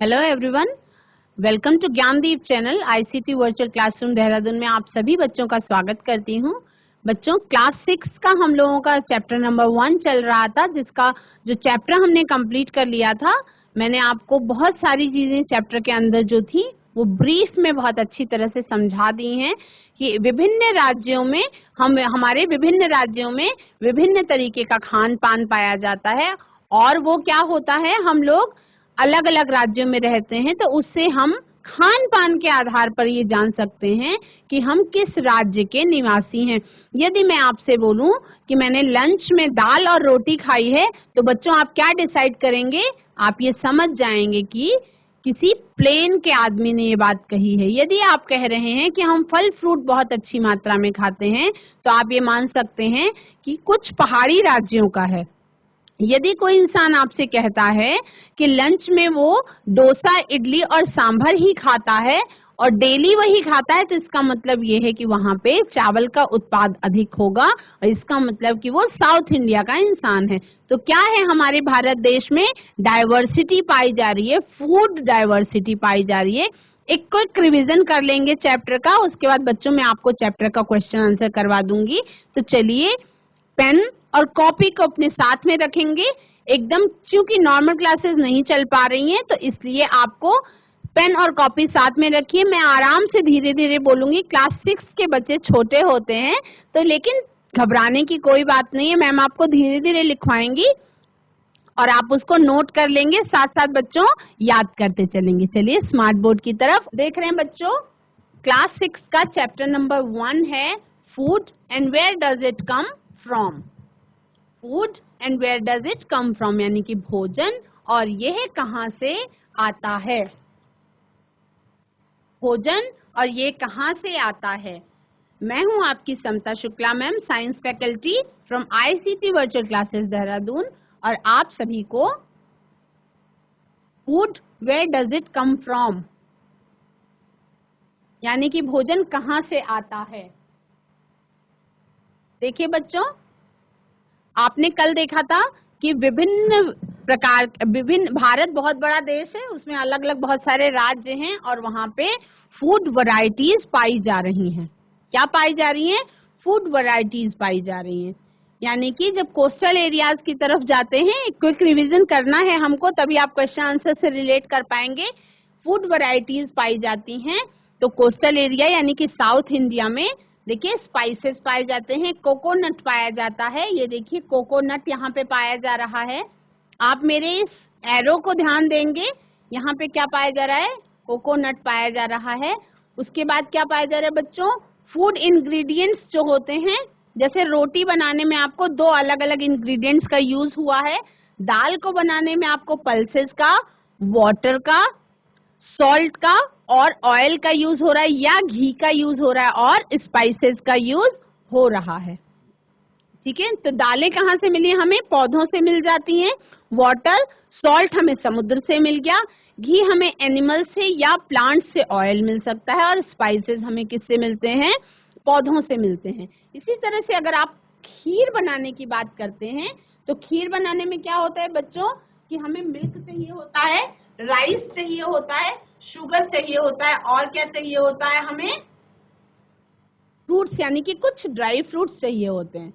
Hello everyone, welcome to Gyandeep channel. ICT virtual classroom Dehradun में आप सभी बच्चों का स्वागत करती हूं। बच्चों, क्लास 6 का हम लोगों का चैप्टर नंबर 1 चल रहा था, जिसका जो चैप्टर हमने कंप्लीट कर लिया था। मैंने आपको बहुत सारी चीजें चैप्टर के अंदर जो थी वो ब्रीफ में बहुत अच्छी तरह से समझा दी हैं कि विभिन्न राज्यों में हमारे विभिन्न राज्यों में विभिन्न तरीके का खान पान पाया जाता है, और वो क्या होता है, हम लोग अलग अलग राज्यों में रहते हैं तो उससे हम खान पान के आधार पर ये जान सकते हैं कि हम किस राज्य के निवासी हैं। यदि मैं आपसे बोलूं कि मैंने लंच में दाल और रोटी खाई है, तो बच्चों आप क्या डिसाइड करेंगे? आप ये समझ जाएंगे कि किसी प्लेन के आदमी ने ये बात कही है। यदि आप कह रहे हैं कि हम फल फ्रूट बहुत अच्छी मात्रा में खाते हैं, तो आप ये मान सकते हैं कि कुछ पहाड़ी राज्यों का है। यदि कोई इंसान आपसे कहता है कि लंच में वो डोसा, इडली और सांभर ही खाता है और डेली वही खाता है, तो इसका मतलब ये है कि वहां पे चावल का उत्पाद अधिक होगा, और इसका मतलब कि वो साउथ इंडिया का इंसान है। तो क्या है, हमारे भारत देश में डाइवर्सिटी पाई जा रही है, फूड डाइवर्सिटी पाई जा रही है। एक क्विक रिवीजन कर लेंगे चैप्टर का, उसके बाद बच्चों मैं आपको चैप्टर का क्वेश्चन आंसर करवा दूंगी। तो चलिए, पेन और कॉपी को अपने साथ में रखेंगे एकदम, क्योंकि नॉर्मल क्लासेस नहीं चल पा रही हैं, तो इसलिए आपको पेन और कॉपी साथ में रखिए। मैं आराम से धीरे धीरे बोलूंगी। क्लास 6 के बच्चे छोटे होते हैं, तो लेकिन घबराने की कोई बात नहीं है। मैम आपको धीरे धीरे लिखवाएंगी और आप उसको नोट कर लेंगे, साथ साथ बच्चों याद करते चलेंगे। चलिए स्मार्ट बोर्ड की तरफ देख रहे हैं बच्चों। क्लास 6 का चैप्टर नंबर 1 है food and where does it come from. Food and where does it come from, यानी कि भोजन और यह कहां से आता है। भोजन और ये कहां से आता है। मैं हूं आपकी Samta Shukla ma'am, science faculty from ICT virtual classes Dehradun, और आप सभी को food where does it come from, यानी कि भोजन कहां से आता है। देखिए बच्चों, आपने कल देखा था कि विभिन्न भारत बहुत बड़ा देश है, उसमें अलग अलग बहुत सारे राज्य हैं, और वहां पे फूड वैरायटीज पाई जा रही हैं। क्या पाई जा रही हैं? फूड वैरायटीज पाई जा रही हैं। यानी कि जब कोस्टल एरियाज की तरफ जाते हैं, क्विक रिवीजन करना है हमको, तभी आप क्वेश्चन आंसर से रिलेट कर पाएंगे। फूड वैरायटीज पाई जाती हैं, तो कोस्टल एरिया यानी कि साउथ इंडिया में देखिए स्पाइसेस पाए जाते हैं, कोकोनट पाया जाता है। ये देखिए कोकोनट यहाँ पे पाया जा रहा है। आप मेरे इस एरो को ध्यान देंगे, यहाँ पे क्या पाया जा रहा है? कोकोनट पाया जा रहा है। उसके बाद क्या पाया जा रहा है बच्चों? फूड इंग्रेडिएंट्स जो होते हैं, जैसे रोटी बनाने में आपको 2 अलग अलग इंग्रेडिएंट्स का यूज हुआ है। दाल को बनाने में आपको पल्सेस का, वाटर का, सॉल्ट का और ऑयल का यूज हो रहा है, या घी का यूज हो रहा है, और स्पाइसेस का यूज हो रहा है। ठीक है, तो दालें कहाँ से मिली? हमें पौधों से मिल जाती हैं। वाटर, सॉल्ट हमें समुद्र से मिल गया। घी हमें एनिमल से या प्लांट से ऑयल मिल सकता है, और स्पाइसेस हमें किससे मिलते हैं? पौधों से मिलते हैं। इसी तरह से अगर आप खीर बनाने की बात करते हैं, तो खीर बनाने में क्या होता है बच्चों कि हमें मिल्क चाहिए होता है, राइस चाहिए होता है, शुगर चाहिए होता है, और क्या चाहिए होता है? हमें फ्रूट्स, यानी कि कुछ ड्राई फ्रूट्स चाहिए होते हैं।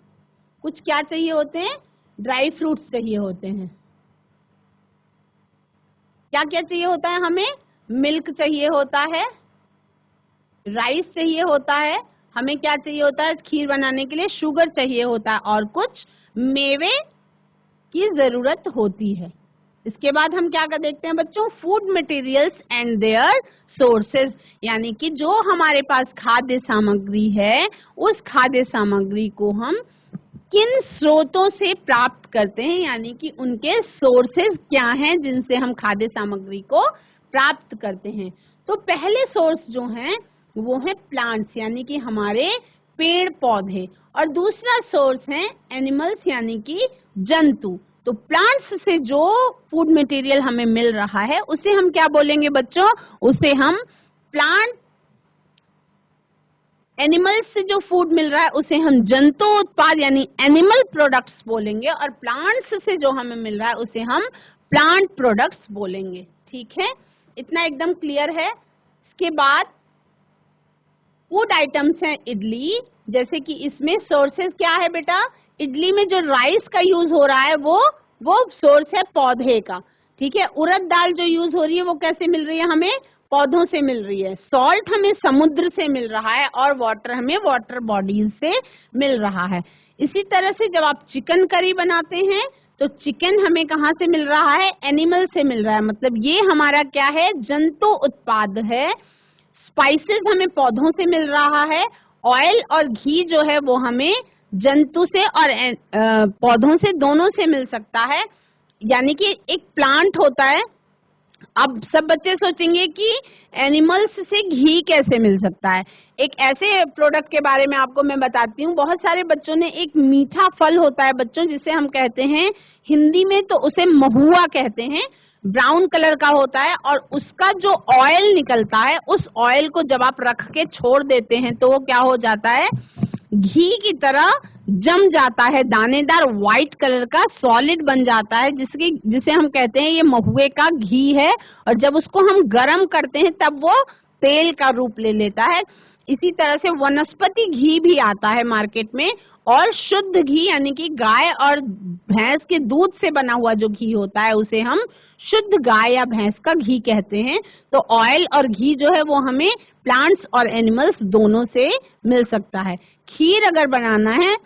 कुछ क्या चाहिए होते हैं? ड्राई फ्रूट्स चाहिए होते हैं। क्या क्या चाहिए होता है हमें? मिल्क चाहिए होता है, राइस चाहिए होता है, हमें क्या चाहिए होता है खीर बनाने के लिए? शुगर चाहिए होता है, और कुछ मेवे की जरूरत होती है। इसके बाद हम क्या कर देखते हैं बच्चों? Food materials and their sources, यानी कि जो हमारे पास खाद्य सामग्री है, उस खाद्य सामग्री को हम किन स्रोतों से प्राप्त करते हैं, यानी कि उनके सोर्सेज क्या हैं जिनसे हम खाद्य सामग्री को प्राप्त करते हैं। तो पहले सोर्स जो हैं वो है प्लांट्स, यानी कि हमारे पेड़ पौधे, और दूसरा सोर्स है एनिमल्स, यानी कि जंतु। तो प्लांट्स से जो फूड मटेरियल हमें मिल रहा है उसे हम क्या बोलेंगे बच्चों? उसे हम प्लांट, एनिमल्स से जो फूड मिल रहा है उसे हम जंतु उत्पाद यानी एनिमल प्रोडक्ट्स बोलेंगे, और प्लांट्स से जो हमें मिल रहा है उसे हम प्लांट प्रोडक्ट्स बोलेंगे। ठीक है, इतना एकदम क्लियर है। इसके बाद फूड आइटम्स हैं इडली, जैसे कि इसमें सोर्सेस क्या है बेटा, इडली में जो राइस का यूज हो रहा है वो सोर्स है पौधे का, ठीक है। उड़द दाल जो यूज हो रही है वो कैसे मिल रही है हमें, पौधों से मिल रही है। सॉल्ट हमें समुद्र से मिल रहा है और वाटर हमें वाटर बॉडीज से मिल रहा है। इसी तरह से जब आप चिकन करी बनाते हैं तो चिकन हमें कहाँ से मिल रहा है, एनिमल से मिल रहा है, मतलब ये हमारा क्या है, जंतु उत्पाद है। स्पाइसेस हमें पौधों से मिल रहा है। ऑयल और घी जो है वो हमें जंतु से और पौधों से, दोनों से मिल सकता है, यानी कि एक प्लांट होता है। अब सब बच्चे सोचेंगे कि एनिमल्स से घी कैसे मिल सकता है। एक ऐसे प्रोडक्ट के बारे में आपको मैं बताती हूँ। बहुत सारे बच्चों ने, एक मीठा फल होता है बच्चों जिसे हम कहते हैं हिंदी में तो उसे महुआ कहते हैं, ब्राउन कलर का होता है, और उसका जो ऑयल निकलता है उस ऑयल को जब आप रख के छोड़ देते हैं तो वो क्या हो जाता है, घी की तरह जम जाता है, दानेदार व्हाइट कलर का सॉलिड बन जाता है, जिसे हम कहते हैं ये महुए का घी है। और जब उसको हम गर्म करते हैं तब वो तेल का रूप ले लेता है। इसी तरह से वनस्पति घी भी आता है मार्केट में, और शुद्ध घी यानी कि गाय और भैंस के दूध से बना हुआ जो घी होता है उसे हम शुद्ध गाय या भैंस का घी कहते हैं। तो ऑयल और घी जो है वो हमें प्लांट्स और एनिमल्स दोनों से मिल सकता है। खीर अगर बनाना है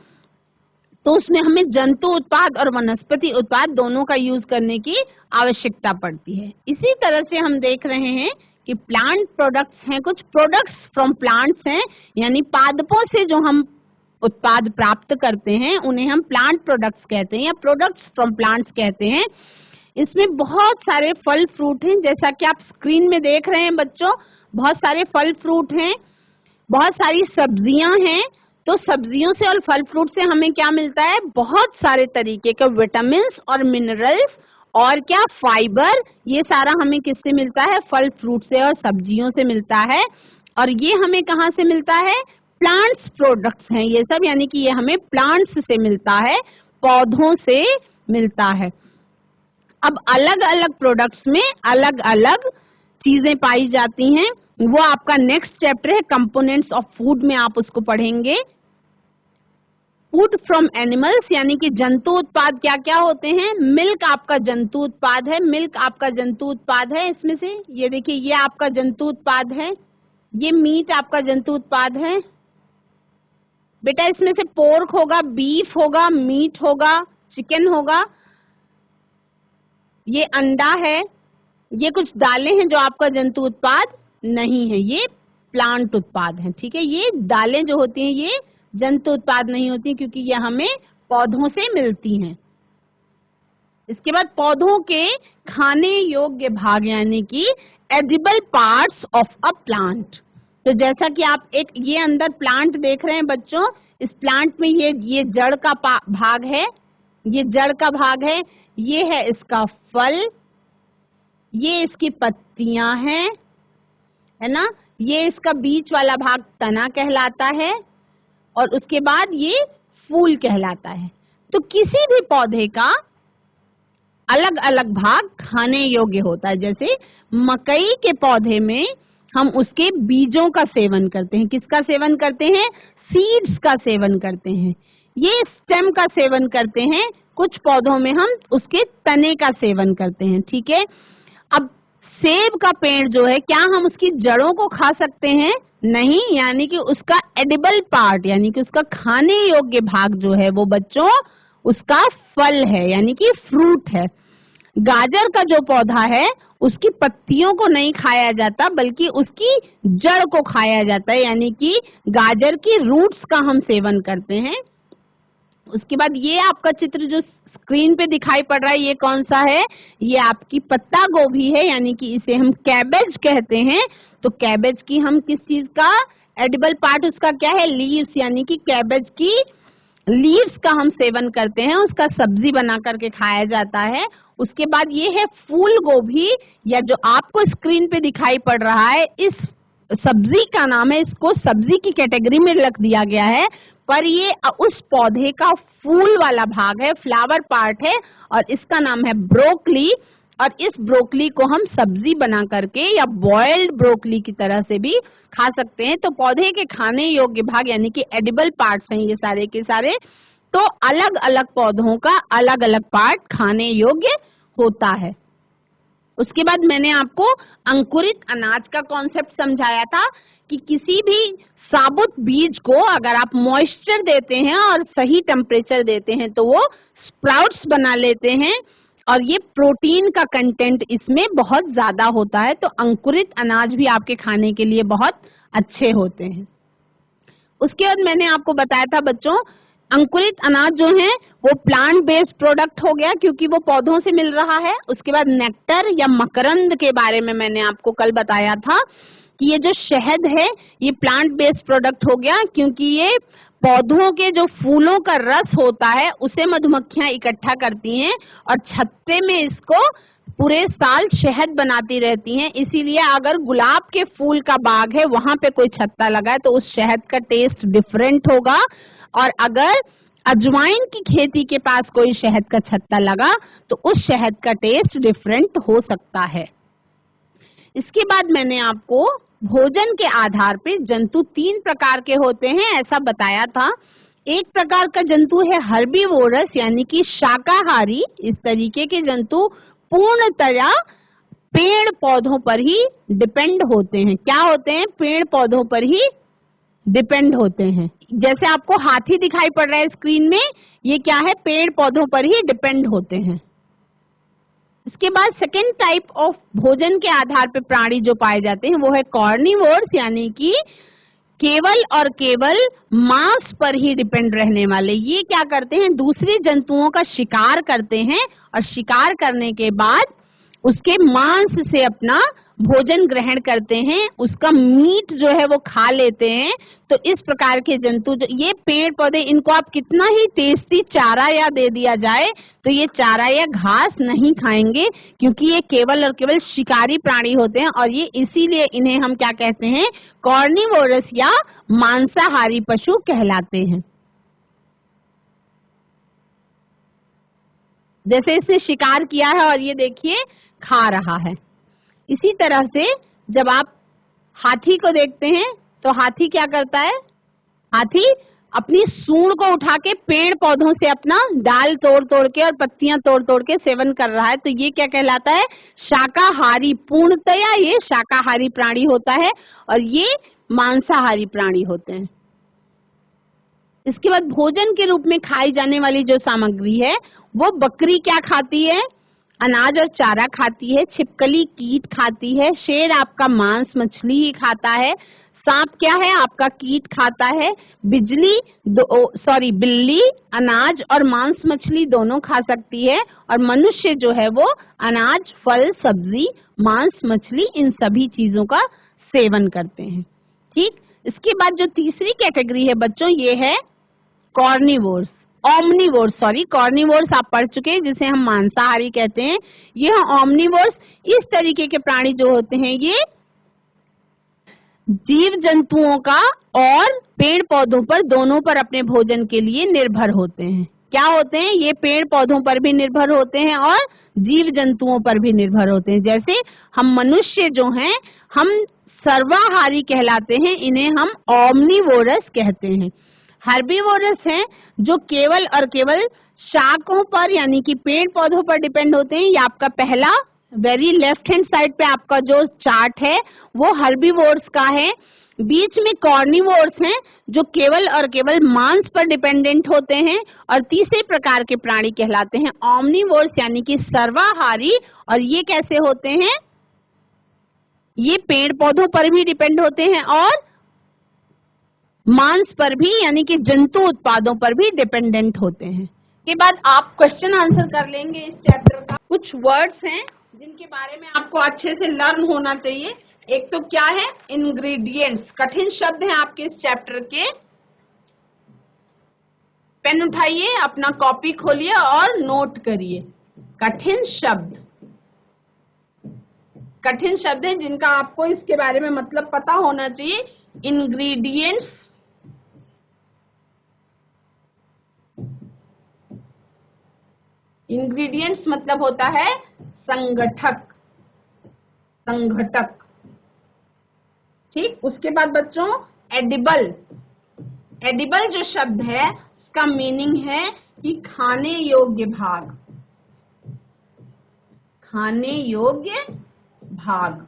तो उसमें हमें जंतु उत्पाद और वनस्पति उत्पाद दोनों का यूज करने की आवश्यकता पड़ती है। इसी तरह से हम देख रहे हैं कि प्लांट प्रोडक्ट्स हैं, कुछ प्रोडक्ट्स फ्रॉम प्लांट्स हैं, यानी पादपों से जो हम उत्पाद प्राप्त करते हैं उन्हें हम प्लांट प्रोडक्ट्स कहते हैं या प्रोडक्ट्स फ्रॉम प्लांट्स कहते हैं। इसमें बहुत सारे फल फ्रूट हैं, जैसा कि आप स्क्रीन में देख रहे हैं बच्चों, बहुत सारे फल फ्रूट हैं, बहुत सारी सब्जियां हैं। तो सब्जियों से और फल फ्रूट से हमें क्या मिलता है, बहुत सारे तरीके के विटामिन और मिनरल्स और क्या, फाइबर। ये सारा हमें किससे मिलता है, फल फ्रूट से और सब्जियों से मिलता है। और ये हमें कहाँ से मिलता है, प्लांट्स प्रोडक्ट्स हैं ये सब, यानी कि ये हमें प्लांट्स से मिलता है, पौधों से मिलता है। अब अलग अलग प्रोडक्ट्स में अलग अलग चीजें पाई जाती हैं, वो आपका नेक्स्ट चैप्टर है कंपोनेंट्स ऑफ फूड में, आप उसको पढ़ेंगे। फूड फ्रॉम एनिमल्स यानी कि जंतु उत्पाद क्या क्या होते हैं। मिल्क आपका जंतु उत्पाद है, मिल्क आपका जंतु उत्पाद है। इसमें से ये देखिए, ये आपका जंतु उत्पाद है, ये मीट आपका जंतु उत्पाद है बेटा। इसमें से पोर्क होगा, बीफ होगा, मीट होगा, चिकन होगा, ये अंडा है, ये कुछ दालें हैं जो आपका जंतु उत्पाद नहीं है, ये प्लांट उत्पाद हैं, ठीक है। ये दालें जो होती हैं ये जंतु उत्पाद नहीं होती क्योंकि ये हमें पौधों से मिलती हैं। इसके बाद पौधों के खाने योग्य भाग यानी कि edible parts of a plant. तो जैसा कि आप एक ये अंदर प्लांट देख रहे हैं बच्चों, इस प्लांट में ये जड़ का भाग है, ये जड़ का भाग है, ये है इसका फल, ये इसकी पत्तियां हैं, है ना, ये इसका बीच वाला भाग तना कहलाता है, और उसके बाद ये फूल कहलाता है। तो किसी भी पौधे का अलग अलग भाग खाने योग्य होता है। जैसे मकई के पौधे में हम उसके बीजों का सेवन करते हैं, किसका सेवन करते हैं, सीड्स का सेवन करते हैं। ये स्टेम का सेवन करते हैं, कुछ पौधों में हम उसके तने का सेवन करते हैं, ठीक है। अब सेब का पेड़ जो है, क्या हम उसकी जड़ों को खा सकते हैं, नहीं, यानी कि उसका एडिबल पार्ट यानी कि उसका खाने योग्य भाग जो है वो बच्चों उसका फल है यानी कि फ्रूट है। गाजर का जो पौधा है उसकी पत्तियों को नहीं खाया जाता बल्कि उसकी जड़ को खाया जाता है, यानी कि गाजर की रूट्स का हम सेवन करते हैं। उसके बाद ये आपका चित्र जो स्क्रीन पे दिखाई पड़ रहा है ये कौन सा है, ये आपकी पत्ता गोभी है, यानी कि इसे हम कैबेज कहते हैं। तो कैबेज की हम किस चीज का एडिबल पार्ट उसका क्या है, लीव्स, यानी कि कैबेज की लीव्स का हम सेवन करते हैं, उसका सब्जी बना करके खाया जाता है। उसके बाद ये है फूल गोभी, या जो आपको स्क्रीन पे दिखाई पड़ रहा है इस सब्जी का नाम है, इसको सब्जी की कैटेगरी में रख दिया गया है, पर ये उस पौधे का फूल वाला भाग है, फ्लावर पार्ट है, और इसका नाम है ब्रोकली। और इस ब्रोकली को हम सब्जी बना करके या बॉइल्ड ब्रोकली की तरह से भी खा सकते हैं। तो पौधे के खाने योग्य भाग यानी कि एडिबल पार्ट्स हैं ये सारे के सारे। तो अलग अलग पौधों का अलग अलग पार्ट खाने योग्य होता है। उसके बाद मैंने आपको अंकुरित अनाज का कॉन्सेप्ट समझाया था कि किसी भी साबुत बीज को अगर आप मॉइस्चर देते हैं और सही टेम्परेचर देते हैं तो वो स्प्राउट्स बना लेते हैं और ये प्रोटीन का कंटेंट इसमें बहुत ज्यादा होता है। तो अंकुरित अनाज भी आपके खाने के लिए बहुत अच्छे होते हैं। उसके बाद मैंने आपको बताया था बच्चों, अंकुरित अनाज जो है वो प्लांट बेस्ड प्रोडक्ट हो गया क्योंकि वो पौधों से मिल रहा है। उसके बाद नेक्टर या मकरंद के बारे में मैंने आपको कल बताया था कि ये जो शहद है ये प्लांट बेस्ड प्रोडक्ट हो गया क्योंकि ये पौधों के जो फूलों का रस होता है उसे मधुमक्खियां इकट्ठा करती हैं और छत्ते में इसको पूरे साल शहद बनाती रहती हैं। इसीलिए अगर गुलाब के फूल का बाग है वहां पे कोई छत्ता लगा है तो उस शहद का टेस्ट डिफरेंट होगा, और अगर अजवाइन की खेती के पास कोई शहद का छत्ता लगा तो उस शहद का टेस्ट डिफरेंट हो सकता है। इसके बाद मैंने आपको भोजन के आधार पे जंतु 3 प्रकार के होते हैं ऐसा बताया था। एक प्रकार का जंतु है हर्बीवोरस यानी कि शाकाहारी। इस तरीके के जंतु पूर्णतया पेड़ पौधों पर ही डिपेंड होते हैं। क्या होते हैं? पेड़ पौधों पर ही डिपेंड होते हैं। जैसे आपको हाथी दिखाई पड़ रहा है स्क्रीन में, ये क्या है? पेड़ पौधों पर ही डिपेंड होते हैं। इसके बाद सेकेंड टाइप ऑफ भोजन के आधार पर प्राणी जो पाए जाते हैं वो है कॉर्निवोर्स यानी कि केवल और केवल मांस पर ही डिपेंड रहने वाले। ये क्या करते हैं? दूसरे जंतुओं का शिकार करते हैं और शिकार करने के बाद उसके मांस से अपना भोजन ग्रहण करते हैं, उसका मीट जो है वो खा लेते हैं। तो इस प्रकार के जंतु जो ये पेड़ पौधे, इनको आप कितना ही टेस्टी चारा या दे दिया जाए तो ये चारा या घास नहीं खाएंगे क्योंकि ये केवल और केवल शिकारी प्राणी होते हैं और ये इसीलिए इन्हें हम क्या कहते हैं? कॉर्निवोरस या मांसाहारी पशु कहलाते हैं। जैसे इसने शिकार किया है और ये देखिए खा रहा है। इसी तरह से जब आप हाथी को देखते हैं तो हाथी क्या करता है? हाथी अपनी सूंड को उठा के पेड़ पौधों से अपना डाल तोड़ तोड़ के और पत्तियां तोड़ तोड़ के सेवन कर रहा है। तो ये क्या कहलाता है? शाकाहारी। पूर्णतया ये शाकाहारी प्राणी होता है और ये मांसाहारी प्राणी होते हैं। इसके बाद भोजन के रूप में खाई जाने वाली जो सामग्री है वो बकरी क्या खाती है? अनाज और चारा खाती है। छिपकली कीट खाती है। शेर आपका मांस मछली ही खाता है। सांप क्या है? आपका कीट खाता है। बिल्ली अनाज और मांस मछली दोनों खा सकती है और मनुष्य जो है वो अनाज फल सब्जी मांस मछली इन सभी चीजों का सेवन करते हैं। ठीक। इसके बाद जो तीसरी कैटेगरी है बच्चों ये है कॉर्निवोर्स। कॉर्निवोर्स आप पढ़ चुके हैं जिसे हम मांसाहारी कहते हैं। ये ऑमनिवोर्स। इस तरीके के प्राणी जो होते हैं ये जीव जंतुओं का और पेड़ पौधों पर दोनों पर अपने भोजन के लिए निर्भर होते हैं। क्या होते हैं? ये पेड़ पौधों पर भी निर्भर होते हैं और जीव जंतुओं पर भी निर्भर होते हैं। जैसे हम मनुष्य जो हैं हम सर्वाहारी कहलाते हैं, इन्हें हम ऑमनिवोरस कहते हैं। हर्बीवोरस हैं जो केवल और केवल शाकों पर यानी कि पेड़ पौधों पर डिपेंड होते हैं। ये आपका पहला वेरी लेफ्ट हैंड साइड पे आपका जो चार्ट है वो हर्बीवोर्स का है। बीच में कॉर्निवोर्स हैं जो केवल और केवल मांस पर डिपेंडेंट होते हैं और तीसरे प्रकार के प्राणी कहलाते हैं ऑमनिवोर्स यानी कि सर्वाहारी। और ये कैसे होते हैं? ये पेड़ पौधों पर भी डिपेंड होते हैं और मांस पर भी यानी कि जंतु उत्पादों पर भी डिपेंडेंट होते हैं। के बाद आप क्वेश्चन आंसर कर लेंगे इस चैप्टर का। कुछ वर्ड्स हैं जिनके बारे में आपको अच्छे से लर्न होना चाहिए। एक तो क्या है? इंग्रेडिएंट्स। कठिन शब्द हैं आपके इस चैप्टर के। पेन उठाइए, अपना कॉपी खोलिए और नोट करिए। कठिन शब्द हैं जिनका आपको इसके बारे में मतलब पता होना चाहिए। इंग्रेडिएंट्स, इंग्रेडिएंट्स मतलब होता है संगठक, संघटक। ठीक, उसके बाद बच्चों एडिबल। एडिबल जो शब्द है उसका मीनिंग है कि खाने योग्य भाग, खाने योग्य भाग।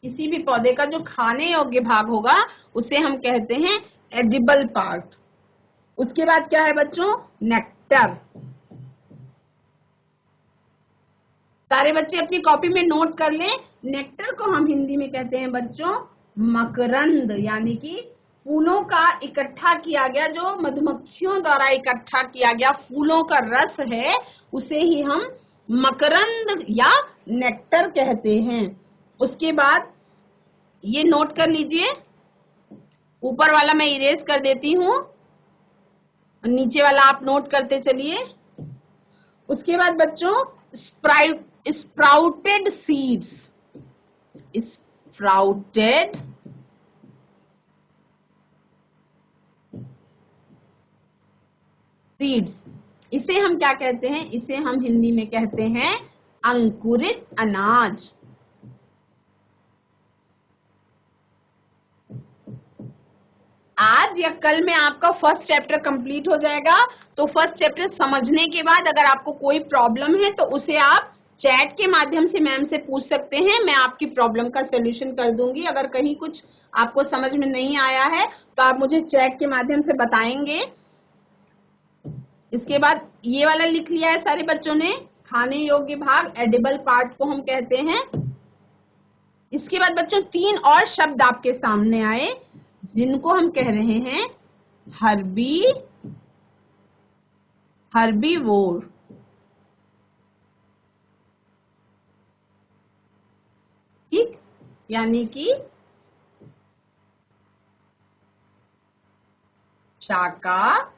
किसी भी पौधे का जो खाने योग्य भाग होगा उसे हम कहते हैं एडिबल पार्ट। उसके बाद क्या है बच्चों, नेक्टर। सारे बच्चे अपनी कॉपी में नोट कर लें, नेक्टर को हम हिंदी में कहते हैं बच्चों मकरंद, यानी कि फूलों का इकट्ठा किया गया, जो मधुमक्खियों द्वारा इकट्ठा किया गया फूलों का रस है, उसे ही हम मकरंद या नेक्टर कहते हैं। उसके बाद ये नोट कर लीजिए, ऊपर वाला मैं इरेज कर देती हूँ, नीचे वाला आप नोट करते चलिए। उसके बाद बच्चों स्प्राउटेड सीड्स, स्प्राउटेड सीड्स, इसे हम क्या कहते हैं, इसे हम हिंदी में कहते हैं अंकुरित अनाज। आज या कल में आपका फर्स्ट चैप्टर कंप्लीट हो जाएगा। तो फर्स्ट चैप्टर समझने के बाद अगर आपको कोई प्रॉब्लम है तो उसे आप चैट के माध्यम से मैम से पूछ सकते हैं, मैं आपकी प्रॉब्लम का सोल्यूशन कर दूंगी। अगर कहीं कुछ आपको समझ में नहीं आया है तो आप मुझे चैट के माध्यम से बताएंगे। इसके बाद ये वाला लिख लिया है सारे बच्चों ने, खाने योग्य भाग, एडिबल पार्ट को हम कहते हैं। इसके बाद बच्चों 3 और शब्द आपके सामने आए जिनको हम कह रहे हैं हर्बीवोर। ठीक, यानी कि शाकाहारी।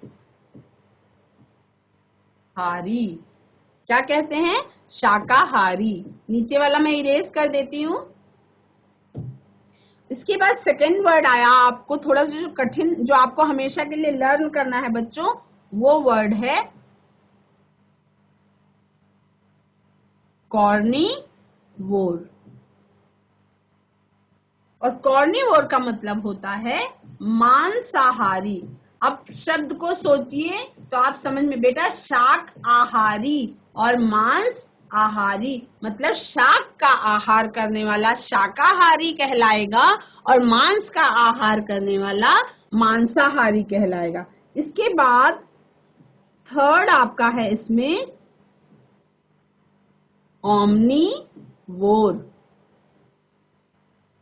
क्या कहते हैं, शाकाहारी। नीचे वाला मैं इरेज कर देती हूँ। इसके बाद सेकेंड वर्ड आया आपको थोड़ा सा जो कठिन, जो आपको हमेशा के लिए लर्न करना है बच्चों, वो वर्ड है कॉर्निवोर। और कॉर्निवोर का मतलब होता है मांसाहारी। अब शब्द को सोचिए तो आप समझ में, बेटा शाक आहारी और मांस आहारी, मतलब शाक का आहार करने वाला शाकाहारी कहलाएगा और मांस का आहार करने वाला मांसाहारी कहलाएगा। इसके बाद थर्ड आपका है इसमें ओमनीवोर,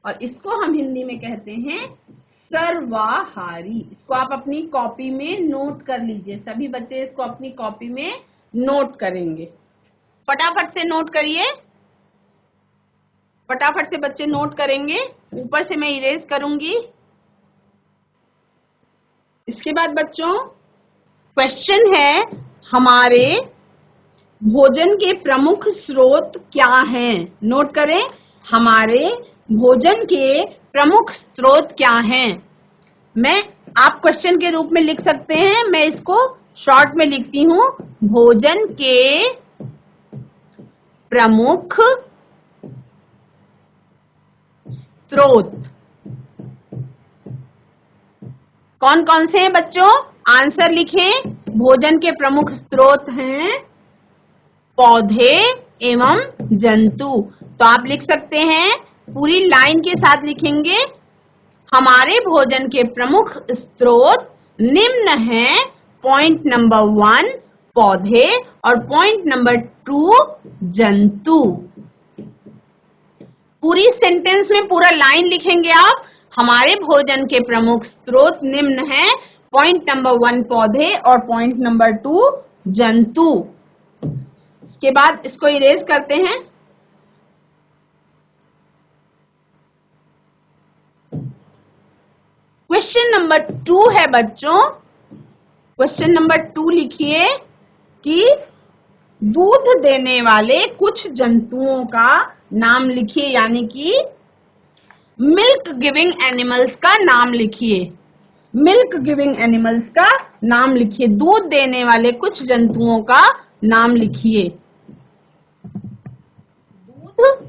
और इसको हम हिंदी में कहते हैं सर्वाहारी। इसको आप अपनी कॉपी में नोट कर लीजिए, सभी बच्चे इसको अपनी कॉपी में नोट करेंगे। फटाफट से नोट करिए, फटाफट से बच्चे नोट करेंगे। ऊपर से मैं इरेज करूंगी। इसके बाद बच्चों क्वेश्चन है, हमारे भोजन के प्रमुख स्रोत क्या हैं? नोट करें, हमारे भोजन के प्रमुख स्रोत क्या हैं? आप क्वेश्चन के रूप में लिख सकते हैं, मैं इसको शॉर्ट में लिखती हूँ। भोजन के प्रमुख स्रोत कौन कौन से हैं बच्चों? आंसर लिखें। भोजन के प्रमुख स्रोत हैं पौधे एवं जंतु। तो आप लिख सकते हैं, पूरी लाइन के साथ लिखेंगे, हमारे भोजन के प्रमुख स्रोत निम्न हैं। पॉइंट नंबर 1 पौधे और पॉइंट नंबर 2 जंतु। पूरी सेंटेंस में पूरा लाइन लिखेंगे आप, हमारे भोजन के प्रमुख स्रोत निम्न हैं। पॉइंट नंबर 1 पौधे और पॉइंट नंबर 2 जंतु। इसके बाद इसको इरेज करते हैं। क्वेश्चन नंबर 2 है बच्चों, क्वेश्चन नंबर 2 लिखिए कि दूध देने वाले कुछ जंतुओं का नाम लिखिए, यानी कि मिल्क गिविंग एनिमल्स का नाम लिखिए। मिल्क गिविंग एनिमल्स का नाम लिखिए, दूध देने वाले कुछ जंतुओं का नाम लिखिए। दूध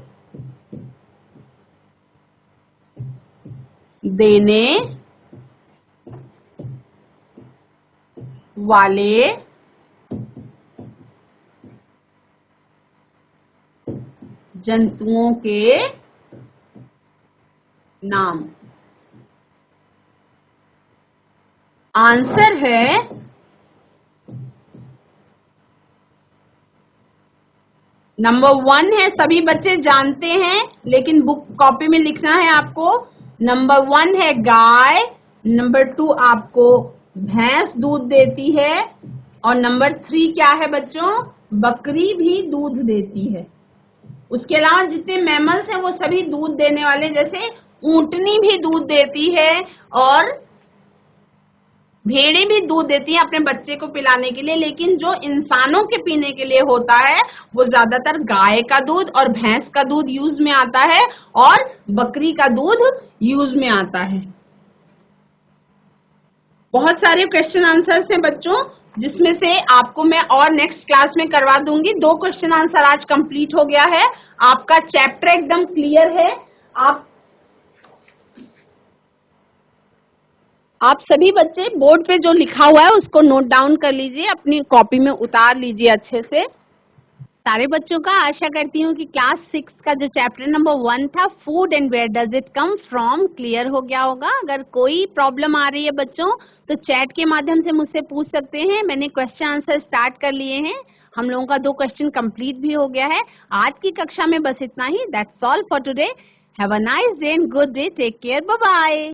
देने वाले जंतुओं के नाम। आंसर है नंबर 1 है, सभी बच्चे जानते हैं, लेकिन बुक कॉपी में लिखना है आपको। नंबर 1 है गाय, नंबर 2 आपको भैंस दूध देती है, और नंबर 3 क्या है बच्चों, बकरी भी दूध देती है। उसके अलावा जितने मैमल्स हैं वो सभी दूध देने वाले, जैसे ऊंटनी भी दूध देती है और भेड़ें भी दूध देती हैं अपने बच्चे को पिलाने के लिए, लेकिन जो इंसानों के पीने के लिए होता है वो ज्यादातर गाय का दूध और भैंस का दूध यूज में आता है, और बकरी का दूध यूज में आता है। बहुत सारे क्वेश्चन आंसर्स हैं बच्चों, जिसमें से आपको मैं और नेक्स्ट क्लास में करवा दूंगी। 2 क्वेश्चन आंसर आज कंप्लीट हो गया है, आपका चैप्टर एकदम क्लियर है। आप सभी बच्चे बोर्ड पे जो लिखा हुआ है उसको नोट डाउन कर लीजिए, अपनी कॉपी में उतार लीजिए अच्छे से। सारे बच्चों का आशा करती हूँ कि क्लास 6 का जो चैप्टर नंबर 1 था, food and where does it come from, clear हो गया होगा। अगर कोई प्रॉब्लम आ रही है बच्चों तो चैट के माध्यम से मुझसे पूछ सकते हैं। मैंने क्वेश्चन आंसर स्टार्ट कर लिए हैं, हम लोगों का 2 क्वेश्चन कंप्लीट भी हो गया है। आज की कक्षा में बस इतना ही। That's all for today. Have a nice day and good day. Take care. Bye bye.